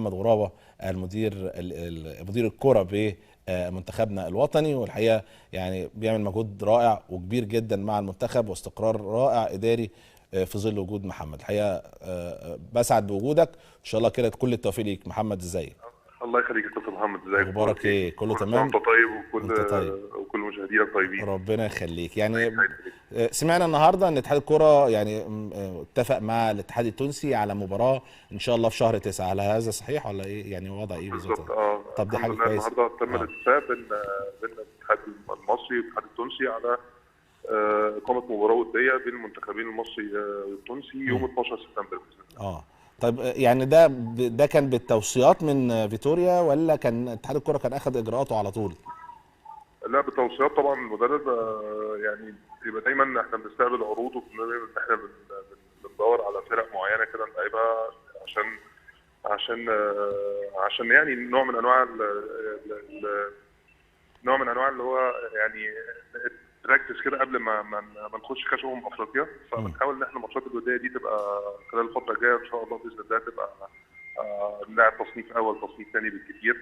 محمد غرابة مدير الكرة بمنتخبنا الوطني، والحقيقة يعني بيعمل مجهود رائع وكبير جدا مع المنتخب واستقرار رائع إداري في ظل وجود محمد. الحقيقة بسعد بوجودك، إن شاء الله كده كل التوفيق ليك. محمد ازيك؟ الله يخليك يا كابتن محمد، ازيك؟ اخبارك ايه؟ كله كل سنه تمام؟ وانت طيب وانت طيب؟ وكل مشاهدينك طيبين. ربنا يخليك. يعني سمعنا النهارده ان اتحاد الكرة يعني اتفق مع الاتحاد التونسي على مباراة ان شاء الله في شهر 9، هل هذا صحيح ولا ايه؟ يعني وضع ايه بالظبط؟ بالظبط. طب دي الحمد حاجة لله كويسة. النهارده تم الاتفاق بين الاتحاد المصري والاتحاد التونسي على اقامه مباراه وديه بين المنتخبين المصري والتونسي يوم 12 سبتمبر باذن الله. طيب يعني ده كان بالتوصيات من فيتوريا ولا كان اتحاد الكرة كان اخذ اجراءاته على طول؟ لا، بالتوصيات طبعا. المدرب يعني يبقى دايما احنا بنستقبل عروض احنا بندور على فرق معينه كده نلعبها عشان يعني نوع من انواع اللي هو يعني نركز كده قبل ما نخش كاس افريقيا. فبنحاول ان احنا الماتشات الوديه دي تبقى خلال الفتره الجايه ان شاء الله باذن الله تبقى نلعب تصنيف اول تصنيف ثاني بالكثير.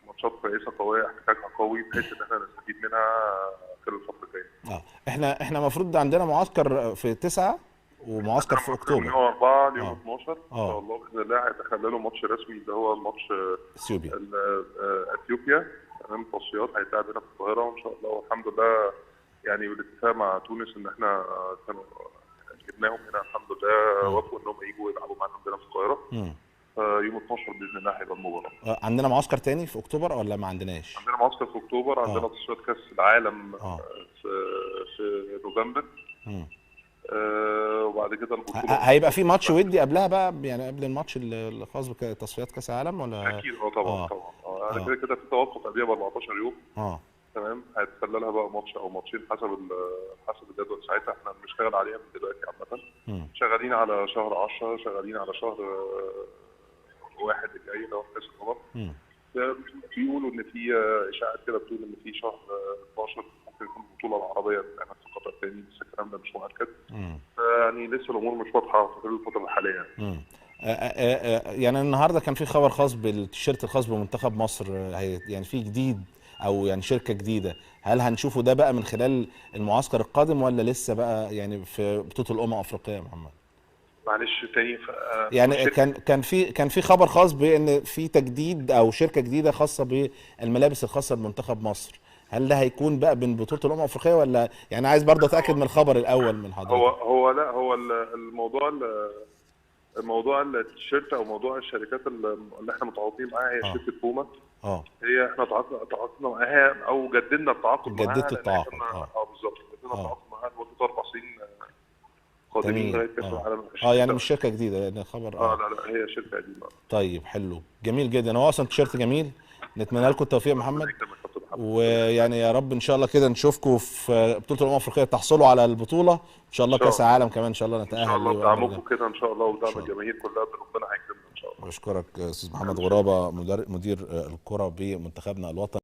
ماتشات كويسه قويه احتكاكها قوي بحيث ان احنا نستفيد منها خلال الفتره الجايه. احنا المفروض عندنا معسكر في 9 ومعسكر في اكتوبر من يوم 4 ليوم 12 ان شاء الله باذن الله هيتخللوا ماتش رسمي اللي هو ماتش اثيوبيا امام التصفيات، هيتلعب هنا في القاهره وان شاء الله. والحمد لله يعني بالاتفاق مع تونس ان احنا كانوا جبناهم هنا الحمد لله، وافقوا انهم يجوا يلعبوا معانا عندنا في القاهره. يوم 12 باذن الله هيبقى المباراه. عندنا معسكر تاني في اكتوبر ولا ما عندناش؟ عندنا معسكر في اكتوبر، عندنا تصفيات كاس العالم في نوفمبر. وبعد كده البطوله هيبقى في ماتش ودي قبلها بقى، يعني قبل الماتش الخاص بتصفيات كاس العالم ولا؟ اكيد طبعا. يعني كده في توقف قبلها ب 14 يوم. تمام. هيتخللها بقى ماتش او ماتشين حسب الجدول ساعتها. احنا بنشتغل عليها من دلوقتي عامه. شغالين على شهر 10، شغالين على شهر 1 الجاي لو كاس الامم. بيقولوا ان في اشاعات كده بتقول ان في شهر 12 ممكن يكون البطوله العربيه بتاعت في قطر تاني، بس الكلام ده مش مؤكد. يعني لسه الامور مش واضحه في الفتره الحاليه. يعني النهارده كان في خبر خاص بالتيشيرت الخاص بمنتخب مصر، يعني في جديد او يعني شركه جديده، هل هنشوفه ده بقى من خلال المعسكر القادم ولا لسه بقى يعني في بطوله افريقيه يا محمد؟ معلش تاني. يعني كان في خبر خاص بان في تجديد او شركه جديده خاصه بالملابس الخاصه بمنتخب مصر، هل ده هيكون بقى من بطوله الافريقيه ولا؟ يعني عايز برضه اتاكد من الخبر الاول من حضرتك. هو الموضوع التيشيرت او موضوع الشركات اللي احنا متعاقدين معاها هي شركه بوما. هي احنا تعاقدنا معاها او جددنا التعاقد معاها. جددت التعاقد. بالظبط جددنا التعاقد معاها لمده 4 سنين قادمين لغايه كاس العالم. يعني مش شركه جديده يعني خبر. لا هي شركه قديمه. طيب حلو، جميل جدا. هو اصلا تيشيرت جميل، نتمنى لكم التوفيق يا محمد، ويعني يا رب ان شاء الله كده نشوفكم في بطوله الافريقيه، تحصلوا على البطوله ان شاء الله. كاس العالم كمان ان شاء الله نتاهل. ان شاء الله دعمكم كده ان شاء الله ودعم الجماهير كلها، ربنا هيكرمنا ان شاء الله. بشكرك استاذ محمد غرابة مدير الكره بمنتخبنا الوطني.